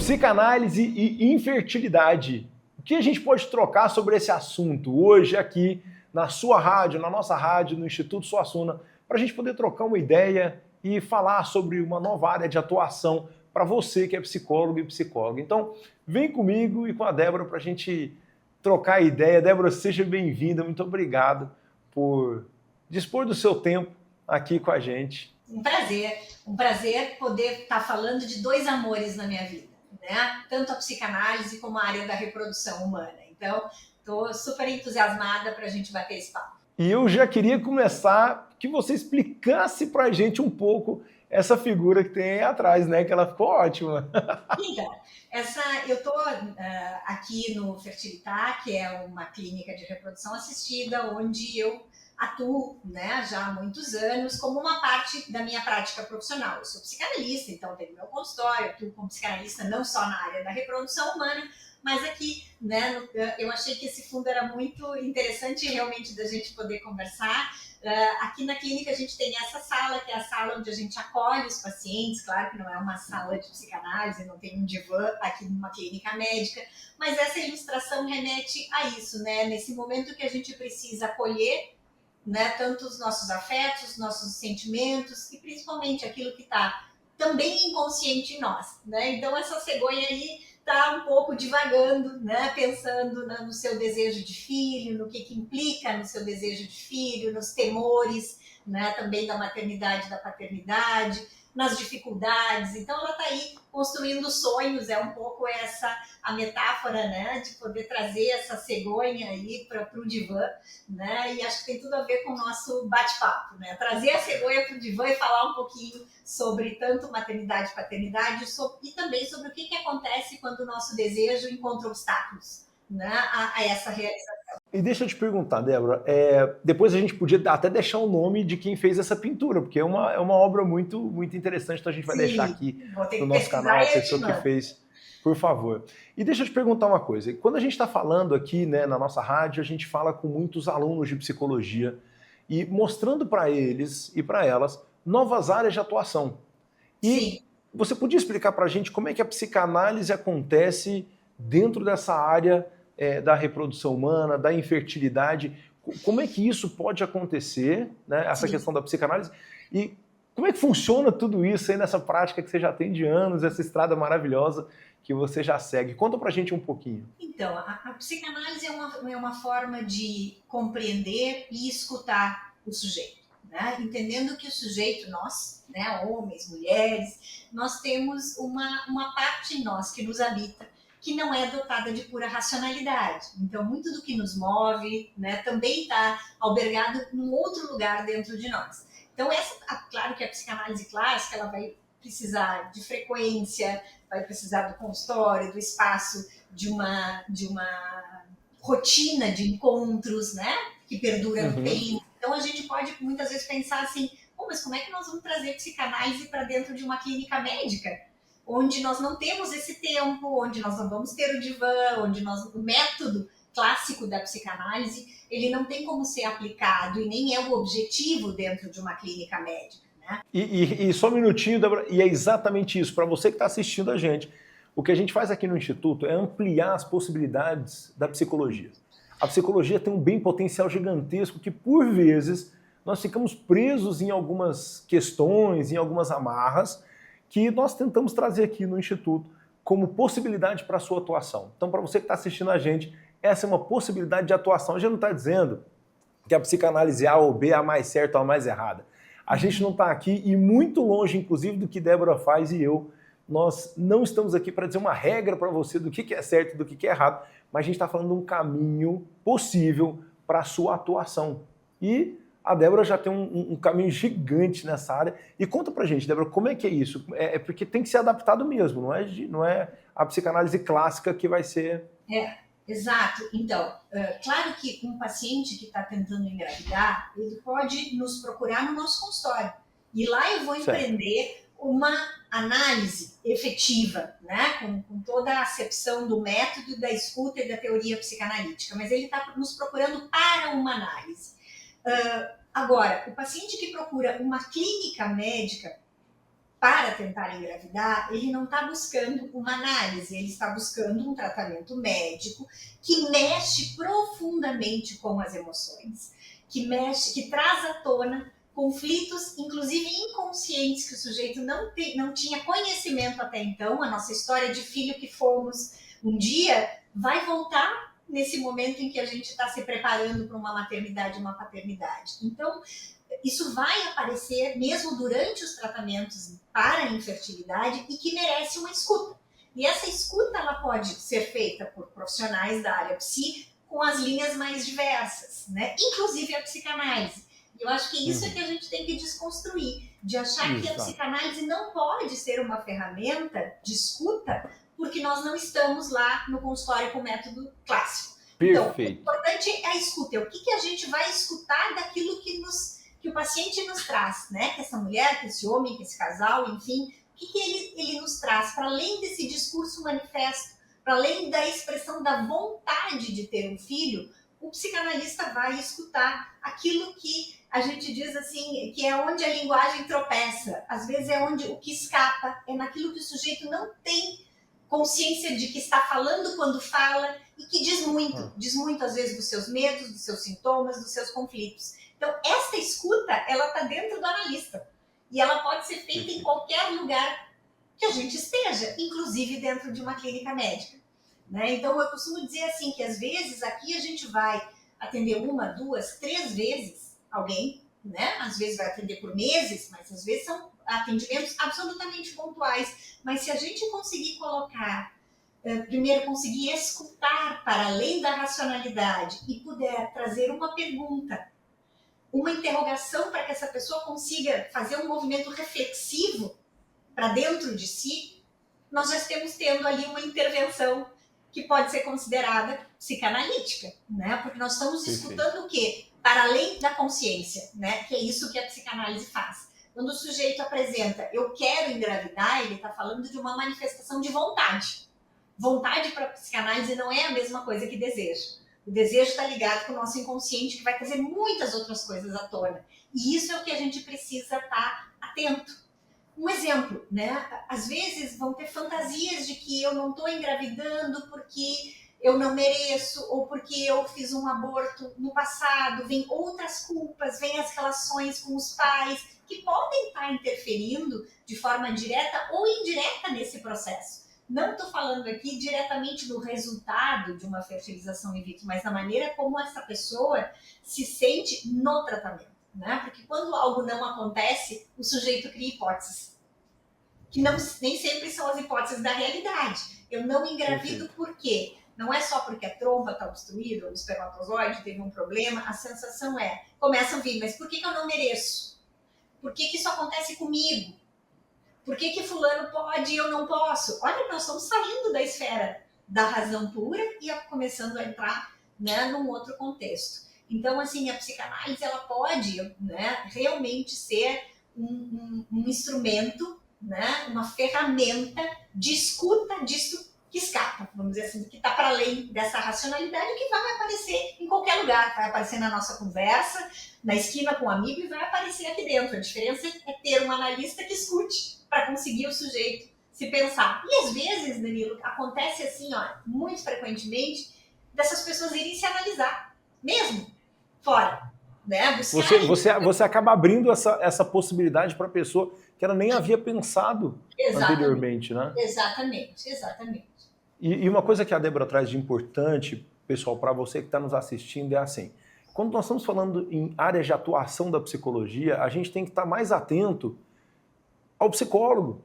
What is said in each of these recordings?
Psicanálise e infertilidade. O que a gente pode trocar sobre esse assunto hoje aqui na sua rádio, na nossa rádio, no Instituto Suassuna, para a gente poder trocar uma ideia e falar sobre uma nova área de atuação para você que é psicólogo e psicóloga. Então, vem comigo e com a Débora para a gente trocar ideia. Débora, seja bem-vinda, muito obrigado por dispor do seu tempo aqui com a gente. Um prazer poder estar falando de dois amores na minha vida, né? Tanto a psicanálise como a área da reprodução humana. Então, estou super entusiasmada para a gente bater esse papo. E eu já queria começar que você explicasse para a gente um pouco essa figura que tem aí atrás, né? Que ela ficou ótima. Então, eu estou aqui no Fertilitar, que é uma clínica de reprodução assistida, onde eu atuo, né, já há muitos anos como uma parte da minha prática profissional. Eu sou psicanalista, então tenho meu consultório, atuo como psicanalista não só na área da reprodução humana, mas aqui, né, eu achei que esse fundo era muito interessante realmente da gente poder conversar. Aqui na clínica a gente tem essa sala, que é a sala onde a gente acolhe os pacientes, claro que não é uma sala de psicanálise, não tem um divã aqui numa clínica médica, mas essa ilustração remete a isso, né, nesse momento que a gente precisa acolher, né, tanto os nossos afetos, nossos sentimentos e principalmente aquilo que está também inconsciente em nós, né? Então essa cegonha aí está um pouco divagando, né, pensando no seu desejo de filho, no que implica no seu desejo de filho, nos temores, né, também da maternidade e da paternidade, nas dificuldades. Então ela está aí construindo sonhos, é um pouco essa a metáfora, né, de poder trazer essa cegonha aí para o divã, né, e acho que tem tudo a ver com o nosso bate-papo, né, trazer a cegonha para o divã e falar um pouquinho sobre tanto maternidade e paternidade e também sobre o que acontece quando o nosso desejo encontra obstáculos, né, a essa realização. E deixa eu te perguntar, Débora, depois a gente podia até deixar o nome de quem fez essa pintura, porque é uma obra muito, muito interessante, então a gente vai deixar aqui no nosso canal a pessoa que fez, por favor. E deixa eu te perguntar uma coisa, quando a gente está falando aqui, né, na nossa rádio, a gente fala com muitos alunos de psicologia e mostrando para eles e para elas novas áreas de atuação. E Sim. Você podia explicar para a gente como é que a psicanálise acontece dentro dessa área da reprodução humana, da infertilidade? Como é que isso pode acontecer, né, essa Sim. questão da psicanálise? E como é que funciona tudo isso aí nessa prática que você já tem de anos, essa estrada maravilhosa que você já segue? Conta pra gente um pouquinho. Então, a psicanálise é uma forma de compreender e escutar o sujeito, né? Entendendo que o sujeito, nós, né, homens, mulheres, nós temos uma parte em nós que nos habita, que não é dotada de pura racionalidade. Então, muito do que nos move, né, também está albergado num outro lugar dentro de nós. Então, claro que a psicanálise clássica, ela vai precisar de frequência, vai precisar do consultório, do espaço, de uma rotina de encontros, né, que perdura no tempo. Então, a gente pode muitas vezes pensar assim, mas como é que nós vamos trazer psicanálise para dentro de uma clínica médica? Onde nós não temos esse tempo, onde nós não vamos ter o divã, onde o método clássico da psicanálise, ele não tem como ser aplicado e nem é o objetivo dentro de uma clínica médica, né? E só um minutinho, Débora, e é exatamente isso, para você que está assistindo a gente, o que a gente faz aqui no Instituto é ampliar as possibilidades da psicologia. A psicologia tem um bem potencial gigantesco que, por vezes, nós ficamos presos em algumas questões, em algumas amarras, que nós tentamos trazer aqui no Instituto como possibilidade para a sua atuação. Então, para você que está assistindo a gente, essa é uma possibilidade de atuação. A gente não está dizendo que a psicanálise A ou B é a mais certa ou a mais errada. A gente não está aqui, e muito longe, inclusive, do que Débora faz e eu, nós não estamos aqui para dizer uma regra para você do que é certo e do que é errado, mas a gente está falando de um caminho possível para a sua atuação. E a Débora já tem um caminho gigante nessa área. E conta pra gente, Débora, como é que é isso? É porque tem que ser adaptado mesmo, não é a psicanálise clássica que vai ser... Exato. Então, claro que um paciente que está tentando engravidar, ele pode nos procurar no nosso consultório. E lá eu vou empreender uma análise efetiva, né? Com toda a acepção do método, da escuta e da teoria psicanalítica. Mas ele está nos procurando para uma análise. Agora, o paciente que procura uma clínica médica, para tentar engravidar, ele não está buscando uma análise, ele está buscando um tratamento médico que mexe profundamente com as emoções, que traz à tona conflitos, inclusive inconscientes, que o sujeito não tinha conhecimento até então. A nossa história de filho que fomos um dia vai voltar nesse momento em que a gente está se preparando para uma maternidade e uma paternidade. Então, isso vai aparecer mesmo durante os tratamentos para a infertilidade e que merece uma escuta. E essa escuta ela pode ser feita por profissionais da área psi com as linhas mais diversas, né? Inclusive a psicanálise. Eu acho que isso é que a gente tem que desconstruir, de achar que a psicanálise não pode ser uma ferramenta de escuta porque nós não estamos lá no consultório com o método clássico. Perfeito. Então, o importante é a escuta. O que a gente vai escutar daquilo que o paciente nos traz, né? Que essa mulher, que esse homem, que esse casal, enfim, o que ele nos traz para além desse discurso manifesto, para além da expressão da vontade de ter um filho, o psicanalista vai escutar aquilo que a gente diz assim, que é onde a linguagem tropeça. Às vezes é onde o que escapa, é naquilo que o sujeito não tem consciência de que está falando quando fala e que diz muito às vezes dos seus medos, dos seus sintomas, dos seus conflitos. Então, esta escuta, ela está dentro do analista. E ela pode ser feita em qualquer lugar que a gente esteja, inclusive dentro de uma clínica médica. Né? Então, eu costumo dizer assim, que às vezes aqui a gente vai atender 1, 2, 3 vezes alguém, né? Às vezes vai atender por meses, mas às vezes são atendimentos absolutamente pontuais. Mas se a gente conseguir colocar, primeiro conseguir escutar para além da racionalidade e puder trazer uma pergunta, uma interrogação para que essa pessoa consiga fazer um movimento reflexivo para dentro de si, nós já estamos tendo ali uma intervenção que pode ser considerada psicanalítica, né? Porque nós estamos escutando o quê? Para além da consciência, né? Que é isso que a psicanálise faz. Quando o sujeito apresenta, eu quero engravidar, ele está falando de uma manifestação de vontade. Vontade para a psicanálise não é a mesma coisa que desejo. O desejo está ligado com o nosso inconsciente, que vai trazer muitas outras coisas à tona. E isso é o que a gente precisa estar atento. Um exemplo, né? Às vezes vão ter fantasias de que eu não estou engravidando porque eu não mereço, ou porque eu fiz um aborto no passado, vem outras culpas, vem as relações com os pais, que podem estar interferindo de forma direta ou indireta nesse processo. Não estou falando aqui diretamente do resultado de uma fertilização in vitro, mas da maneira como essa pessoa se sente no tratamento. Né? Porque quando algo não acontece, o sujeito cria hipóteses, que nem sempre são as hipóteses da realidade. Eu não engravido por quê? Não é só porque a trompa está obstruída, ou o espermatozoide teve um problema, a sensação é, começam a vir, mas por que eu não mereço? Por que isso acontece comigo? Por que fulano pode e eu não posso? Olha, nós estamos saindo da esfera da razão pura e começando a entrar, né, num outro contexto. Então, assim, a psicanálise ela pode, né, realmente ser um instrumento, né, uma ferramenta de escuta disso que escapa, vamos dizer assim, que está para além dessa racionalidade, que vai aparecer em qualquer lugar, vai aparecer na nossa conversa, na esquina com um amigo e vai aparecer aqui dentro. A diferença é ter um analista que escute para conseguir o sujeito se pensar. E às vezes, Danilo, acontece assim, ó, muito frequentemente, dessas pessoas irem se analisar, mesmo fora. Né? Você acaba abrindo essa possibilidade para a pessoa que ela nem havia pensado anteriormente, né? Exatamente. E uma coisa que a Débora traz de importante, pessoal, para você que está nos assistindo, é assim, quando nós estamos falando em áreas de atuação da psicologia, a gente tem que estar mais atento ao psicólogo.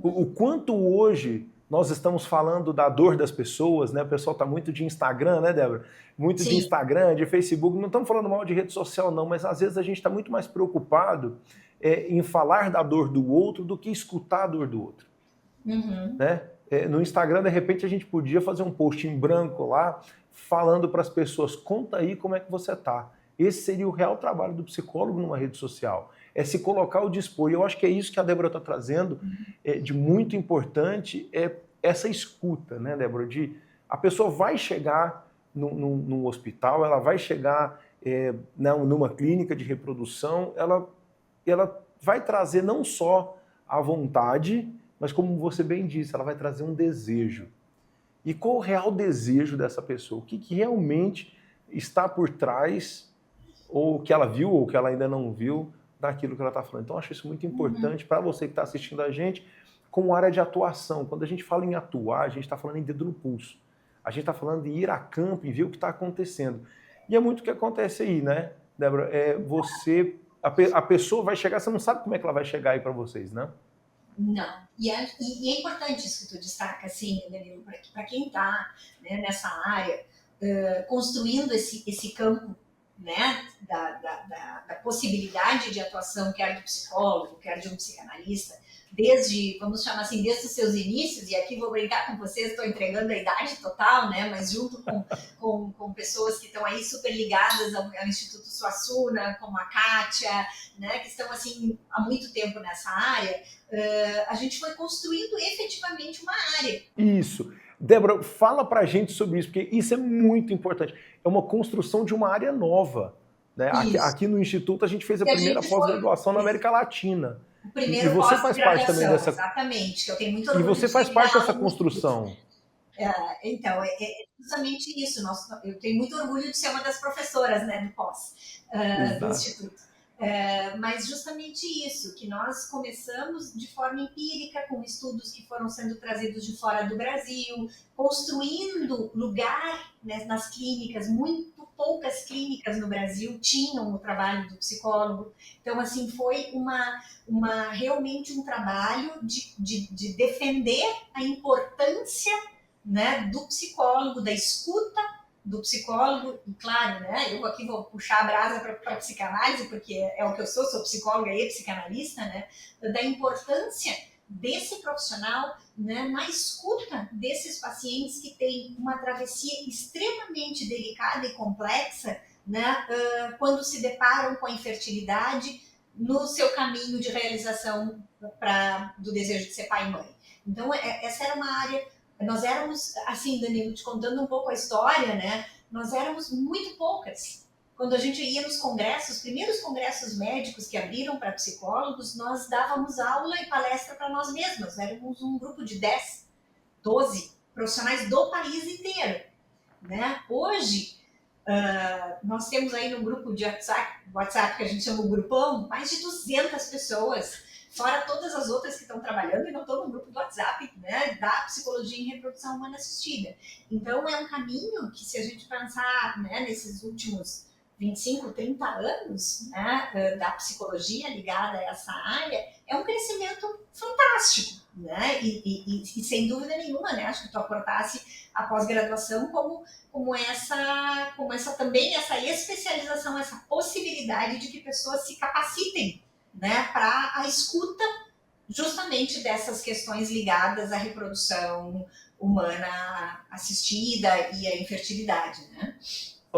O quanto hoje nós estamos falando da dor das pessoas, né? O pessoal está muito de Instagram, né, Débora? Muito de Instagram, de Facebook. Não estamos falando mal de rede social, não, mas às vezes a gente está muito mais preocupado em falar da dor do outro do que escutar a dor do outro. Né? No Instagram, de repente, a gente podia fazer um post em branco lá, falando para as pessoas, conta aí como é que você está. Esse seria o real trabalho do psicólogo numa rede social. É se colocar ao dispor. E eu acho que é isso que a Débora está trazendo de muito importante, é essa escuta, né, Débora? A pessoa vai chegar num hospital, ela vai chegar numa clínica de reprodução, ela vai trazer não só a vontade, mas como você bem disse, ela vai trazer um desejo. E qual o real desejo dessa pessoa? O que realmente está por trás, ou que ela viu, ou que ela ainda não viu, daquilo que ela está falando. Então, eu acho isso muito importante para você que está assistindo a gente, como área de atuação. Quando a gente fala em atuar, a gente está falando em dedo no pulso. A gente está falando de ir a campo e ver o que está acontecendo. E é muito o que acontece aí, né, Débora? A pessoa vai chegar, você não sabe como é que ela vai chegar aí para vocês, né? Não. E é importante isso que tu destaca, assim, Danilo, para quem está, né, nessa área, construindo esse campo, né, da possibilidade de atuação, quer do psicólogo, quer de um psicanalista, vamos chamar assim, desde os seus inícios, e aqui vou brincar com vocês, estou entregando a idade total, né, mas junto com pessoas que estão aí super ligadas ao Instituto Suassuna, como a Kátia, né, que estão assim há muito tempo nessa área, a gente foi construindo efetivamente uma área. Isso. Débora, fala pra gente sobre isso, porque isso é muito importante. É uma construção de uma área nova. Né? Aqui no Instituto a gente fez a primeira pós-graduação na América Latina. O primeiro e você faz parte também dessa. Exatamente, que eu tenho muito orgulho. E você faz parte dessa construção. Então, é justamente isso. Eu tenho muito orgulho de ser uma das professoras, né, do pós do Instituto. Mas justamente isso, que nós começamos de forma empírica, com estudos que foram sendo trazidos de fora do Brasil, construindo lugar, né, nas clínicas. Muito poucas clínicas no Brasil tinham o trabalho do psicólogo. Então, assim, foi realmente um trabalho de defender a importância, né, do psicólogo, da escuta do psicólogo, e claro, né, eu aqui vou puxar a brasa para a psicanálise, porque é o que eu sou psicóloga e psicanalista, né, da importância desse profissional, né, na escuta desses pacientes que têm uma travessia extremamente delicada e complexa, né, quando se deparam com a infertilidade no seu caminho de realização do desejo de ser pai e mãe. Então, essa era uma área. Nós éramos, assim, Danilo, te contando um pouco a história, né? Nós éramos muito poucas. Quando a gente ia nos congressos, os primeiros congressos médicos que abriram para psicólogos, nós dávamos aula e palestra para nós mesmas. Éramos um grupo de 10, 12 profissionais do país inteiro. Né? Hoje, nós temos aí no grupo de WhatsApp, que a gente chama o grupão, mais de 200 pessoas. Fora todas as outras que estão trabalhando e não estão no grupo do WhatsApp, né, da psicologia em reprodução humana assistida. Então, é um caminho que, se a gente pensar, né, nesses últimos 25, 30 anos, né, da psicologia ligada a essa área, é um crescimento fantástico. Né? E sem dúvida nenhuma, né, acho que tu aportasse a pós-graduação como essa também, essa especialização, essa possibilidade de que pessoas se capacitem, né, para a escuta justamente dessas questões ligadas à reprodução humana assistida e à infertilidade, né?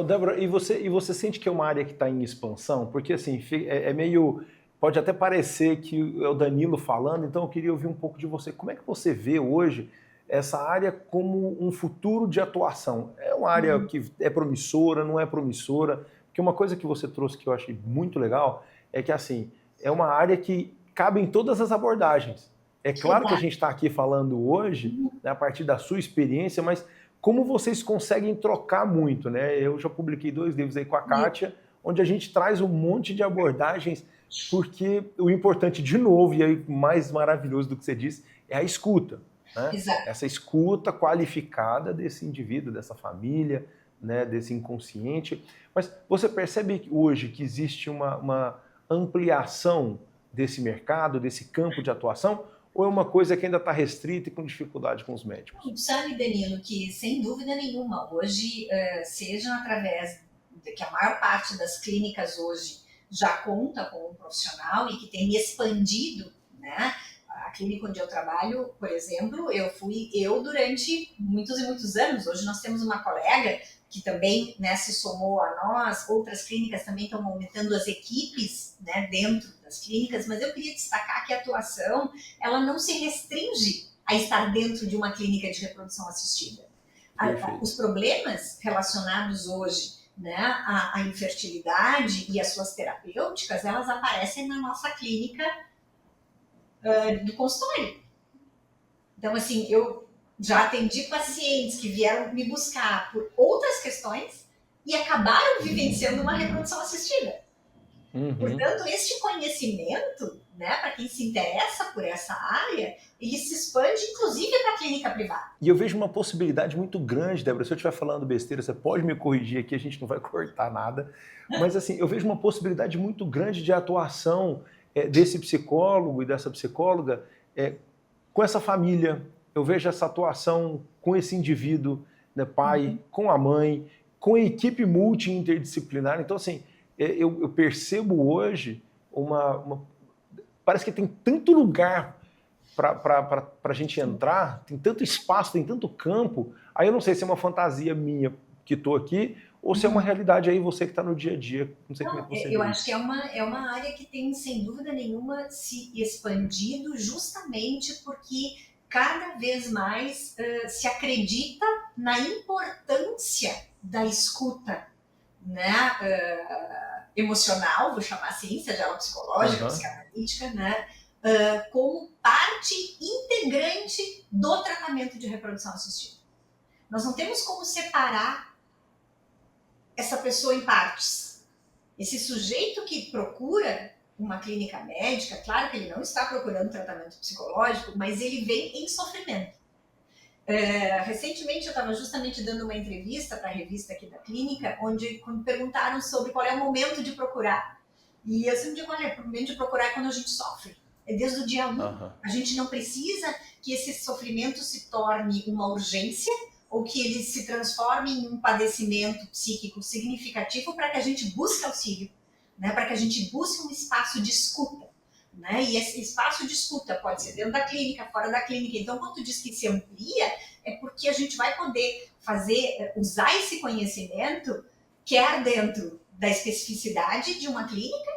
Débora, e você sente que é uma área que está em expansão? Porque assim, é meio... Pode até parecer que é o Danilo falando, então eu queria ouvir um pouco de você. Como é que você vê hoje essa área como um futuro de atuação? É uma área que é promissora, não é promissora? Porque uma coisa que você trouxe que eu achei muito legal é que, assim, é uma área que cabe em todas as abordagens. É claro que a gente está aqui falando hoje, né, a partir da sua experiência, mas como vocês conseguem trocar muito, né? Eu já publiquei 2 livros aí com a Kátia, onde a gente traz um monte de abordagens, porque o importante, de novo, e aí mais maravilhoso do que você disse, é a escuta. Né? Essa escuta qualificada desse indivíduo, dessa família, né, desse inconsciente. Mas você percebe hoje que existe uma ampliação desse mercado, desse campo de atuação, ou é uma coisa que ainda está restrita e com dificuldade com os médicos? Sabe, Danilo, que sem dúvida nenhuma, hoje, seja através de que a maior parte das clínicas hoje já conta com um profissional e que tem expandido, né? A clínica onde eu trabalho, por exemplo, eu durante muitos e muitos anos. Hoje nós temos uma colega que também, né, se somou a nós. Outras clínicas também estão aumentando as equipes, né, dentro das clínicas, mas eu queria destacar que a atuação, ela não se restringe a estar dentro de uma clínica de reprodução assistida. Os problemas relacionados hoje, né, a infertilidade e as suas terapêuticas, elas aparecem na nossa clínica do consultório. Então, assim, eu já atendi pacientes que vieram me buscar por outras questões e acabaram vivenciando uma reprodução assistida. Portanto, este conhecimento, né, para quem se interessa por essa área, ele se expande inclusive para a clínica privada. E eu vejo uma possibilidade muito grande, Débora, se eu estiver falando besteira, você pode me corrigir aqui, a gente não vai cortar nada, mas assim, eu vejo uma possibilidade muito grande de atuação desse psicólogo e dessa psicóloga com essa família. Eu vejo essa atuação com esse indivíduo, né, pai, com a mãe, com a equipe multi-interdisciplinar. Então, assim, eu percebo hoje parece que tem tanto lugar para a gente entrar, tem tanto espaço, tem tanto campo. Aí eu não sei se é uma fantasia minha que estou aqui, ou se é uma realidade aí, você que está no dia a dia. Não sei como é que você vê. Eu acho que é uma área que tem, sem dúvida nenhuma, se expandido justamente porque cada vez mais se acredita na importância da escuta, né, emocional, vou chamar assim, seja ela psicológica, psicanalítica, né, como parte integrante do tratamento de reprodução assistida. Nós não temos como separar essa pessoa em partes. Esse sujeito que procura uma clínica médica, claro que ele não está procurando tratamento psicológico, mas ele vem em sofrimento. Recentemente eu estava justamente dando uma entrevista para a revista aqui da clínica, onde quando perguntaram sobre qual é o momento de procurar. E eu sempre digo, olha, o momento de procurar é quando a gente sofre. É desde o dia 1. A gente não precisa que esse sofrimento se torne uma urgência ou que ele se transforme em um padecimento psíquico significativo para que a gente busque auxílio, né? Para que a gente busque um espaço de escuta. Né? E esse espaço de escuta pode ser dentro da clínica, fora da clínica. Então, quando tu diz que se amplia, é porque a gente vai poder usar esse conhecimento, quer dentro da especificidade de uma clínica,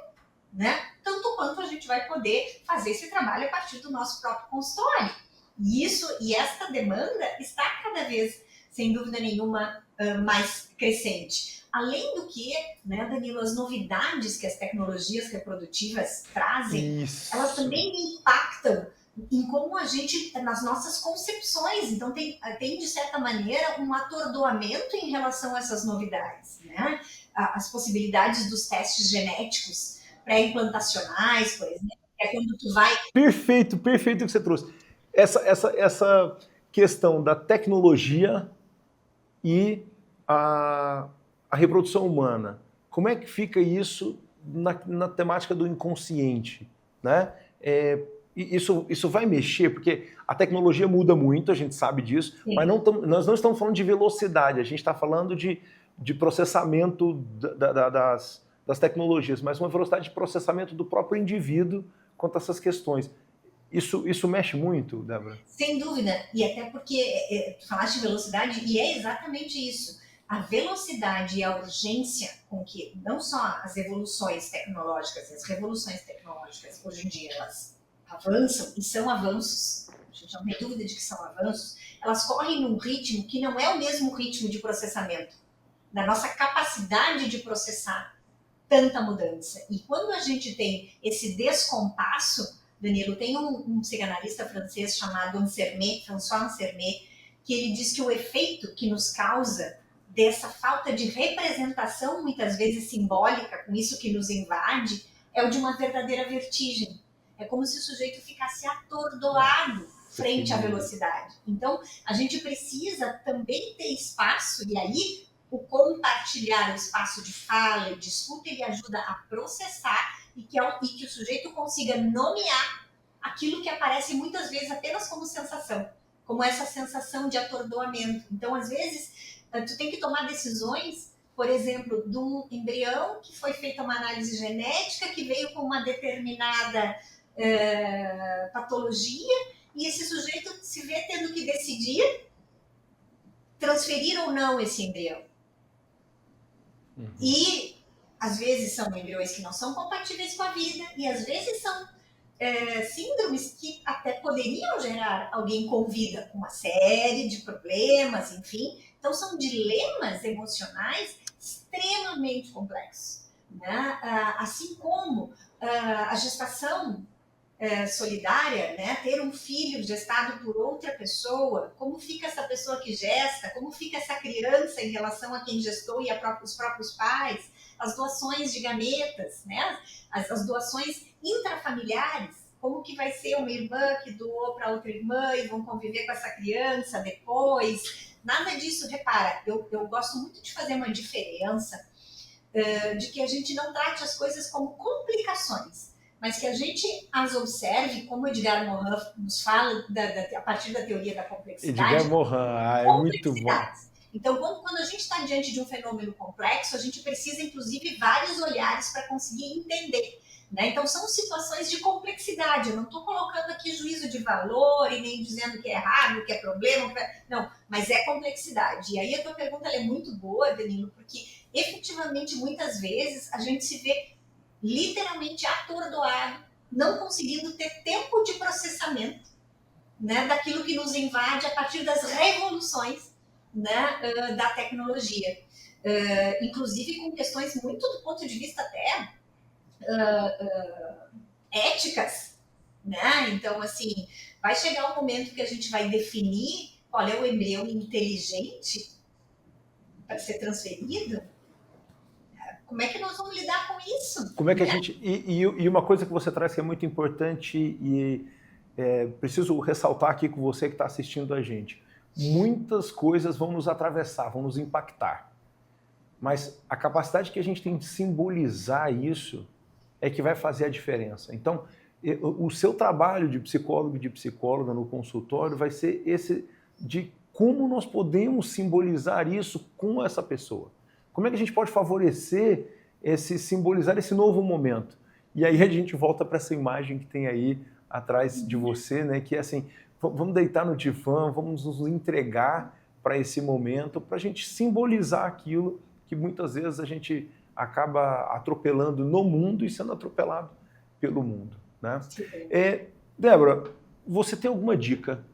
né? Tanto quanto a gente vai poder fazer esse trabalho a partir do nosso próprio consultório. E esta demanda está cada vez, sem dúvida nenhuma, mais crescente. Além do que, né, Danilo, as novidades que as tecnologias reprodutivas trazem, elas também impactam em como a gente, nas nossas concepções. Então, tem de certa maneira, um atordoamento em relação a essas novidades, né? As possibilidades dos testes genéticos pré-implantacionais, por exemplo, é quando tu vai... Perfeito o que você trouxe. Essa questão da tecnologia e a reprodução humana, como é que fica isso na temática do inconsciente, né? Isso vai mexer, porque a tecnologia muda muito, a gente sabe disso, sim, mas nós não estamos falando de velocidade, a gente está falando de processamento das tecnologias, mas uma velocidade de processamento do próprio indivíduo quanto a essas questões. Isso mexe muito, Débora? Sem dúvida, e até porque tu falaste de velocidade, e é exatamente isso. A velocidade e a urgência com que não só as evoluções tecnológicas, as revoluções tecnológicas, hoje em dia, elas avançam, e são avanços, a gente não tem dúvida de que são avanços, elas correm num ritmo que não é o mesmo ritmo de processamento, da nossa capacidade de processar tanta mudança. E quando a gente tem esse descompasso, Danilo, tem um psicanalista francês chamado François Ansermet, que ele diz que o efeito que nos causa dessa falta de representação, muitas vezes simbólica, com isso que nos invade, é o de uma verdadeira vertigem. É como se o sujeito ficasse atordoado frente à velocidade. Então, a gente precisa também ter espaço, e aí o compartilhar, o espaço de fala e de escuta, ele ajuda a processar e que o sujeito consiga nomear aquilo que aparece muitas vezes apenas como sensação, como essa sensação de atordoamento. Então, às vezes, tu tem que tomar decisões, por exemplo, de um embrião que foi feita uma análise genética, que veio com uma determinada patologia, e esse sujeito se vê tendo que decidir transferir ou não esse embrião. Uhum. E, às vezes, são embriões que não são compatíveis com a vida, e às vezes são síndromes que até poderiam gerar alguém com vida, com uma série de problemas, enfim. Então, são dilemas emocionais extremamente complexos, né? Assim como a gestação solidária, né? Ter um filho gestado por outra pessoa, como fica essa pessoa que gesta, como fica essa criança em relação a quem gestou e os próprios pais, as doações de gametas, né? As doações intrafamiliares, como que vai ser uma irmã que doou para outra irmã e vão conviver com essa criança depois. Nada disso, repara, eu gosto muito de fazer uma diferença de que a gente não trate as coisas como complicações, mas que a gente as observe, como Edgar Morin nos fala, a partir da teoria da complexidade. Edgar Morin, é muito bom. Então, quando a gente está diante de um fenômeno complexo, a gente precisa, inclusive, vários olhares para conseguir entender. Né? Então, são situações de complexidade. Eu não estou colocando aqui juízo de valor e nem dizendo que é errado, que é problema. Não, mas é complexidade. E aí a tua pergunta é muito boa, Danilo, porque efetivamente, muitas vezes, a gente se vê literalmente atordoado, não conseguindo ter tempo de processamento, né, daquilo que nos invade a partir das revoluções, né, da tecnologia. Inclusive com questões muito do ponto de vista até éticas, né? Então, assim, vai chegar um momento que a gente vai definir qual é o embrião inteligente para ser transferido. Como é que nós vamos lidar com isso? Como é que a gente... E uma coisa que você traz que é muito importante e preciso ressaltar aqui com você que está assistindo a gente. Muitas coisas vão nos atravessar, vão nos impactar. Mas a capacidade que a gente tem de simbolizar isso é que vai fazer a diferença. Então, o seu trabalho de psicólogo e de psicóloga no consultório vai ser esse de como nós podemos simbolizar isso com essa pessoa. Como é que a gente pode favorecer simbolizar esse novo momento? E aí a gente volta para essa imagem que tem aí atrás de você, né? Que é assim, vamos deitar no divã, vamos nos entregar para esse momento, para a gente simbolizar aquilo que muitas vezes a gente acaba atropelando no mundo e sendo atropelado pelo mundo, né? Débora, você tem alguma dica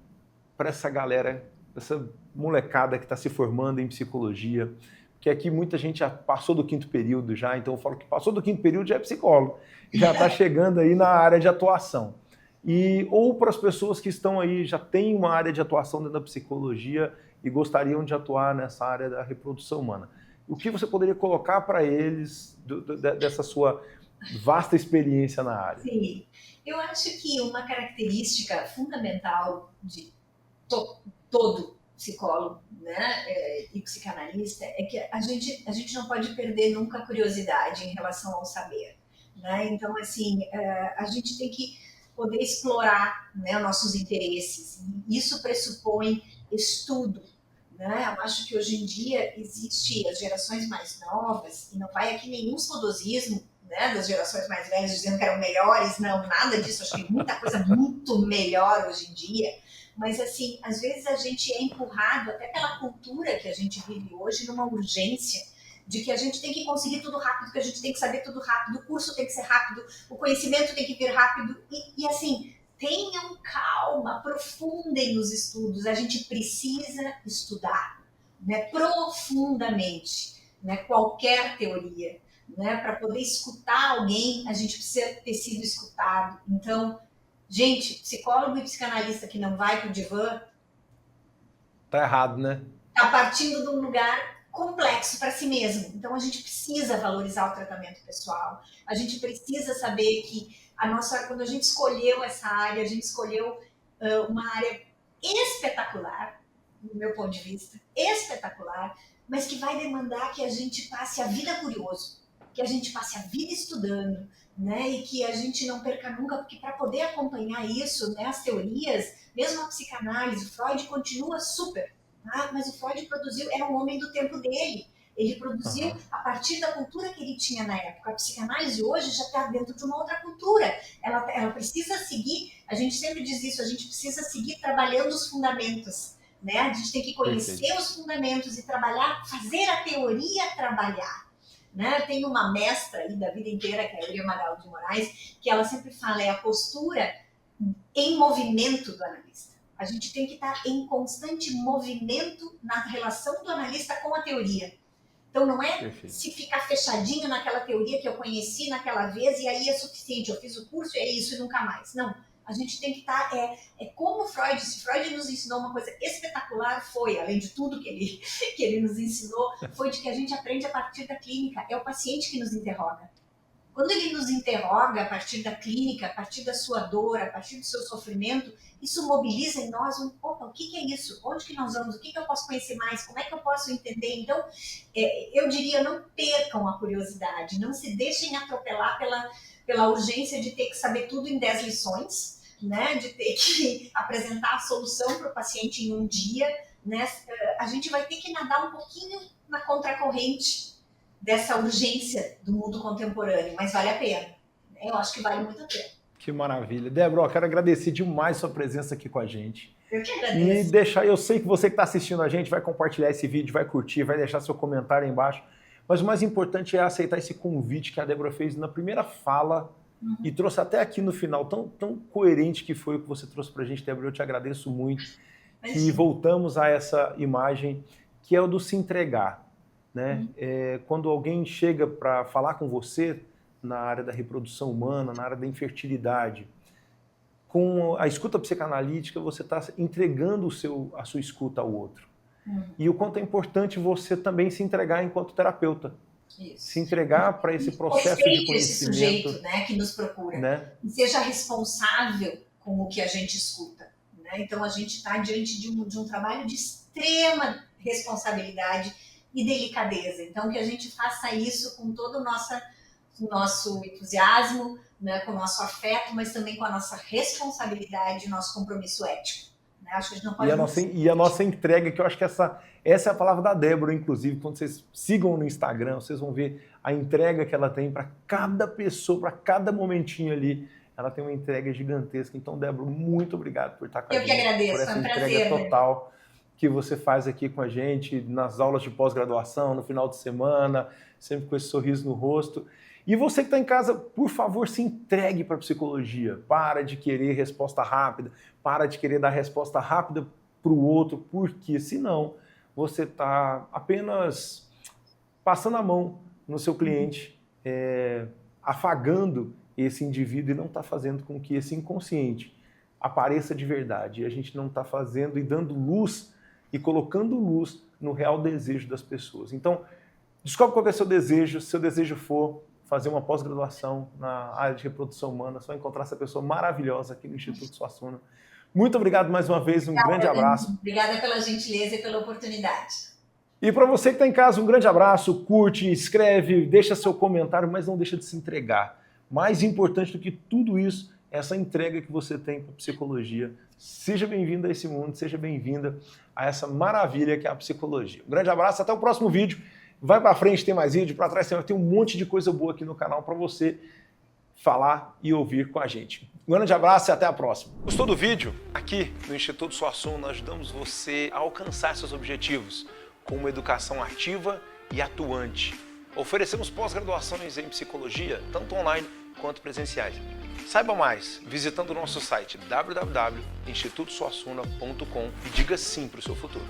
para essa galera, essa molecada que está se formando em psicologia? Que aqui muita gente já passou do 5º período já, então eu falo que passou do 5º período já é psicólogo, já está chegando aí na área de atuação. Ou para as pessoas que estão aí, já têm uma área de atuação dentro da psicologia e gostariam de atuar nessa área da reprodução humana. O que você poderia colocar para eles dessa sua vasta experiência na área? Sim, eu acho que uma característica fundamental de todo psicólogo, né, e psicanalista é que a gente não pode perder nunca a curiosidade em relação ao saber, né? Então, assim, a gente tem que poder explorar, né, nossos interesses. Isso pressupõe estudo, né? Eu acho que hoje em dia existe as gerações mais novas, e não vai aqui nenhum saudosismo, né, das gerações mais velhas dizendo que eram melhores, não, nada disso. Acho que tem muita coisa muito melhor hoje em dia. Mas, assim, às vezes a gente é empurrado, até pela cultura que a gente vive hoje, numa urgência de que a gente tem que conseguir tudo rápido, que a gente tem que saber tudo rápido, o curso tem que ser rápido, o conhecimento tem que vir rápido. E assim, tenham calma, aprofundem nos estudos. A gente precisa estudar, né, profundamente, né, qualquer teoria. Né, para poder escutar alguém, a gente precisa ter sido escutado. Então, gente, psicólogo e psicanalista que não vai pro divã... Tá errado, né? Tá partindo de um lugar complexo para si mesmo. Então, a gente precisa valorizar o tratamento pessoal. A gente precisa saber que quando a gente escolheu essa área, a gente escolheu uma área espetacular, do meu ponto de vista, espetacular, mas que vai demandar que a gente passe a vida curioso, que a gente passe a vida estudando, né? E que a gente não perca nunca, porque para poder acompanhar isso, né, as teorias, mesmo a psicanálise, o Freud continua super, tá? Mas o Freud era um homem do tempo dele. Ele produziu a partir da cultura que ele tinha na época. A psicanálise hoje já está dentro de uma outra cultura. Ela precisa seguir, a gente sempre diz isso, a gente precisa seguir trabalhando os fundamentos, né? A gente tem que conhecer os fundamentos e trabalhar, fazer a teoria trabalhar. Né? Tem uma mestra aí da vida inteira, que é a Elia Magal de Moraes, que ela sempre fala, é a postura em movimento do analista. A gente tem que estar em constante movimento na relação do analista com a teoria. Então não é Perfeito. se ficar fechadinho naquela teoria que eu conheci naquela vez e aí é suficiente, eu fiz o curso e é isso e nunca mais. Não, a gente tem que estar, como Freud, se Freud nos ensinou uma coisa espetacular, foi, além de tudo que ele nos ensinou, foi de que a gente aprende a partir da clínica, é o paciente que nos interroga. Quando ele nos interroga a partir da clínica, a partir da sua dor, a partir do seu sofrimento, isso mobiliza em nós opa, o que é isso? Onde que nós vamos? O que eu posso conhecer mais? Como é que eu posso entender? Então, eu diria, não percam a curiosidade, não se deixem atropelar pela urgência de ter que saber tudo em 10 lições, né? De ter que apresentar a solução para o paciente em um dia, né? A gente vai ter que nadar um pouquinho na contracorrente dessa urgência do mundo contemporâneo, mas vale a pena. Eu acho que vale muito a pena. Que maravilha. Débora, eu quero agradecer demais sua presença aqui com a gente. Eu que agradeço. E deixar, eu sei que você que está assistindo a gente vai compartilhar esse vídeo, vai curtir, vai deixar seu comentário aí embaixo, mas o mais importante é aceitar esse convite que a Débora fez na primeira fala e trouxe até aqui no final, tão coerente que foi o que você trouxe para a gente, Débora. Eu te agradeço muito. E voltamos a essa imagem que é o do se entregar. Né? Quando alguém chega para falar com você na área da reprodução humana, na área da infertilidade, com a escuta psicanalítica, você está entregando a sua escuta ao outro. E o quanto é importante você também se entregar enquanto terapeuta. Isso. Se entregar para esse processo de conhecimento. Esse sujeito, né, que nos procura. Né? E seja responsável com o que a gente escuta. Né? Então, a gente está diante de um trabalho de extrema responsabilidade e delicadeza. Então, que a gente faça isso com todo o nosso entusiasmo, né, com o nosso afeto, mas também com a nossa responsabilidade e nosso compromisso ético. Né? Acho que a gente não pode... E a nossa entrega, que eu acho que essa é a palavra da Débora, inclusive, quando vocês sigam no Instagram, vocês vão ver a entrega que ela tem para cada pessoa, para cada momentinho ali. Ela tem uma entrega gigantesca. Então, Débora, muito obrigado por estar com a gente. Eu que agradeço, por essa foi um entrega prazer, total que você faz aqui com a gente, nas aulas de pós-graduação, no final de semana, sempre com esse sorriso no rosto. E você que está em casa, por favor, se entregue para a psicologia. Para de querer resposta rápida, para de querer dar resposta rápida para o outro, porque senão você está apenas passando a mão no seu cliente, afagando esse indivíduo e não está fazendo com que esse inconsciente apareça de verdade. E a gente não está fazendo e dando luz e colocando luz no real desejo das pessoas. Então, descobre qual é o seu desejo. Se seu desejo for fazer uma pós-graduação na área de reprodução humana, só encontrar essa pessoa maravilhosa aqui no Instituto Suassuna. Muito obrigado mais uma vez, grande abraço. Obrigada pela gentileza e pela oportunidade. E para você que está em casa, um grande abraço, curte, escreve, deixa seu comentário, mas não deixa de se entregar. Mais importante do que tudo isso, essa entrega que você tem para a psicologia. Seja bem-vindo a esse mundo, seja bem-vinda a essa maravilha que é a psicologia. Um grande abraço, até o próximo vídeo. Vai para frente, tem mais vídeo, para trás tem um monte de coisa boa aqui no canal para você falar e ouvir com a gente. Um grande abraço e até a próxima. Gostou do vídeo? Aqui no Instituto Suassuna nós ajudamos você a alcançar seus objetivos com uma educação ativa e atuante. Oferecemos pós-graduações em psicologia, tanto online quanto presenciais. Saiba mais visitando o nosso site www.institutosuassuna.com e diga sim para o seu futuro.